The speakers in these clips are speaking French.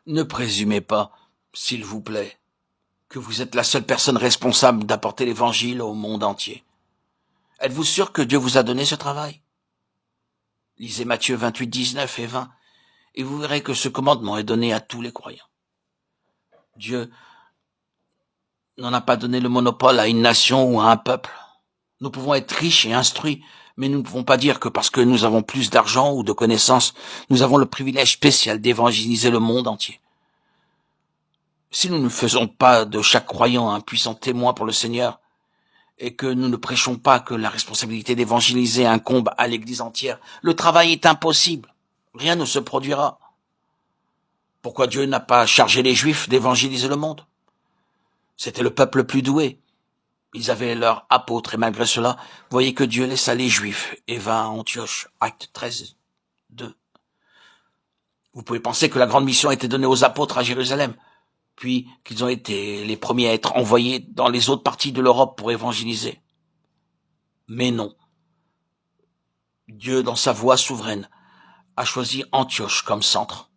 Ne présumez pas, s'il vous plaît, que vous êtes la seule personne responsable d'apporter l'évangile au monde entier. Êtes-vous sûr que Dieu vous a donné ce travail? Lisez Matthieu 28, 19 et 20, et vous verrez que ce commandement est donné à tous les croyants. Dieu n'en a pas donné le monopole à une nation ou à un peuple. Nous pouvons être riches et instruits, mais nous ne pouvons pas dire que parce que nous avons plus d'argent ou de connaissances, nous avons le privilège spécial d'évangéliser le monde entier. Si nous ne faisons pas de chaque croyant un puissant témoin pour le Seigneur, et que nous ne prêchons pas que la responsabilité d'évangéliser incombe à l'Église entière, le travail est impossible. Rien ne se produira. Pourquoi Dieu n'a pas chargé les Juifs d'évangéliser le monde? C'était le peuple le plus doué. Ils avaient leurs apôtres, et malgré cela, voyez que Dieu laissa les Juifs et vint à Antioche. Acte 13, 2. Vous pouvez penser que la grande mission a été donnée aux apôtres à Jérusalem, puis qu'ils ont été les premiers à être envoyés dans les autres parties de l'Europe pour évangéliser. Mais non. Dieu, dans sa voie souveraine, a choisi Antioche comme centre.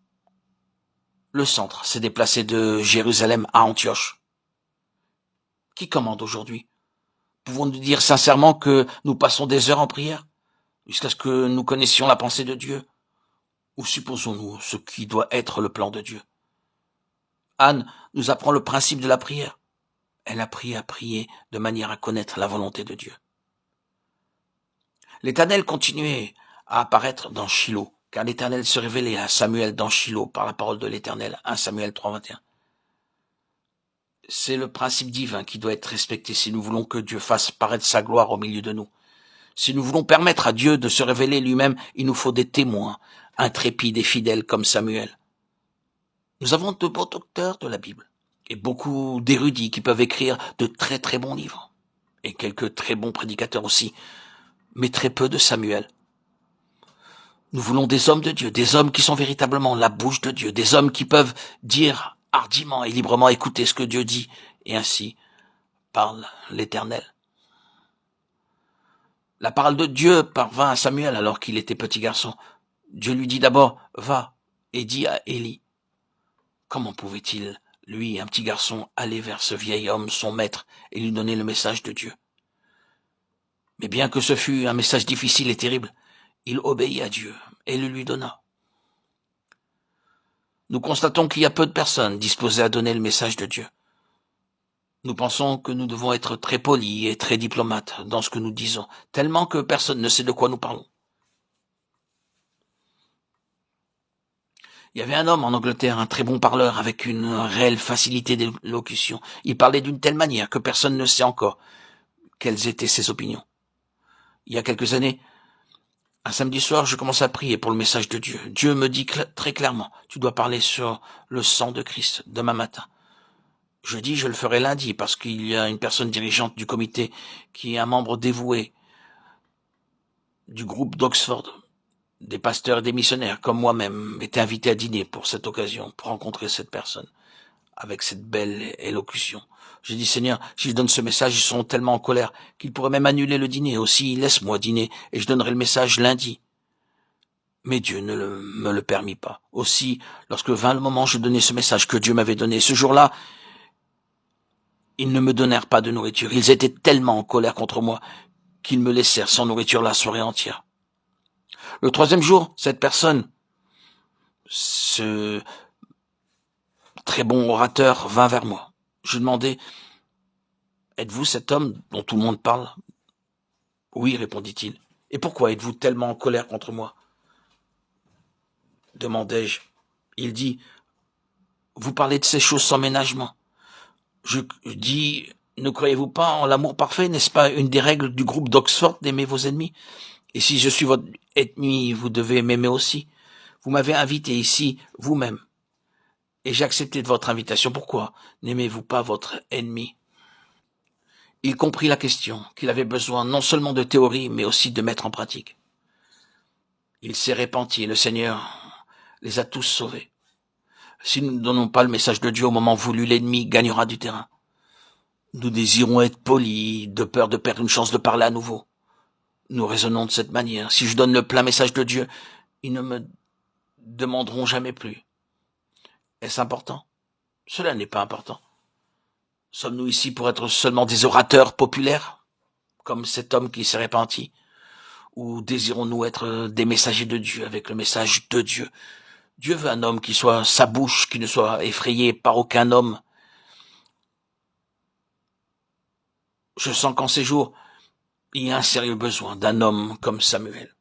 Le centre s'est déplacé de Jérusalem à Antioche. Qui commande aujourd'hui? Pouvons-nous dire sincèrement que nous passons des heures en prière, jusqu'à ce que nous connaissions la pensée de Dieu? Ou supposons-nous ce qui doit être le plan de Dieu? Anne nous apprend le principe de la prière. Elle a appris à prier de manière à connaître la volonté de Dieu. L'Éternel continuait à apparaître dans Shilo, car l'Éternel se révélait à Samuel dans Shilo par la parole de l'Éternel, 1 Samuel 3, 21. C'est le principe divin qui doit être respecté si nous voulons que Dieu fasse paraître sa gloire au milieu de nous. Si nous voulons permettre à Dieu de se révéler lui-même, il nous faut des témoins, intrépides et fidèles comme Samuel. Nous avons de bons docteurs de la Bible, et beaucoup d'érudits qui peuvent écrire de très très bons livres, et quelques très bons prédicateurs aussi, mais très peu de Samuel. Nous voulons des hommes de Dieu, des hommes qui sont véritablement la bouche de Dieu, des hommes qui peuvent dire hardiment et librement écouter ce que Dieu dit, et ainsi parle l'Éternel. La parole de Dieu parvint à Samuel alors qu'il était petit garçon. Dieu lui dit d'abord, va, et dis à Élie. Comment pouvait-il, lui, un petit garçon, aller vers ce vieil homme, son maître, et lui donner le message de Dieu? Mais bien que ce fût un message difficile et terrible, il obéit à Dieu et le lui donna. Nous constatons qu'il y a peu de personnes disposées à donner le message de Dieu. Nous pensons que nous devons être très polis et très diplomates dans ce que nous disons, tellement que personne ne sait de quoi nous parlons. Il y avait un homme en Angleterre, un très bon parleur, avec une réelle facilité d'élocution. Il parlait d'une telle manière que personne ne sait encore quelles étaient ses opinions. Il y a quelques années, un samedi soir, je commence à prier pour le message de Dieu. Dieu me dit très clairement, tu dois parler sur le sang de Christ demain matin. Je dis, je le ferai lundi parce qu'il y a une personne dirigeante du comité qui est un membre dévoué du groupe d'Oxford. Des pasteurs et des missionnaires comme moi-même étaient invités à dîner pour cette occasion, pour rencontrer cette personne avec cette belle élocution. J'ai dit, Seigneur, si je donne ce message, ils seront tellement en colère qu'ils pourraient même annuler le dîner. Aussi, laisse-moi dîner et je donnerai le message lundi. Mais Dieu ne me le permit pas. Aussi, lorsque vint le moment, je donnai ce message que Dieu m'avait donné. Ce jour-là, ils ne me donnèrent pas de nourriture. Ils étaient tellement en colère contre moi qu'ils me laissèrent sans nourriture la soirée entière. Le troisième jour, cette personne, ce très bon orateur, vint vers moi. Je demandai, êtes-vous cet homme dont tout le monde parle? Oui, répondit-il. Et pourquoi êtes-vous tellement en colère contre moi? Demandai-je. Il dit, vous parlez de ces choses sans ménagement. Je dis, ne croyez-vous pas en l'amour parfait? N'est-ce pas une des règles du groupe d'Oxford d'aimer vos ennemis? Et si je suis votre ennemi, vous devez m'aimer aussi. Vous m'avez invité ici, vous-même. Et j'ai accepté de votre invitation. Pourquoi n'aimez-vous pas votre ennemi? Il comprit la question, qu'il avait besoin non seulement de théorie, mais aussi de mettre en pratique. Il s'est repenti et le Seigneur les a tous sauvés. Si nous ne donnons pas le message de Dieu au moment voulu, l'ennemi gagnera du terrain. Nous désirons être polis, de peur de perdre une chance de parler à nouveau. Nous raisonnons de cette manière. Si je donne le plein message de Dieu, ils ne me demanderont jamais plus. Est-ce important? Cela n'est pas important. Sommes-nous ici pour être seulement des orateurs populaires, comme cet homme qui s'est repenti? Ou désirons-nous être des messagers de Dieu avec le message de Dieu? Dieu veut un homme qui soit sa bouche, qui ne soit effrayé par aucun homme. Je sens qu'en ces jours, il y a un sérieux besoin d'un homme comme Samuel.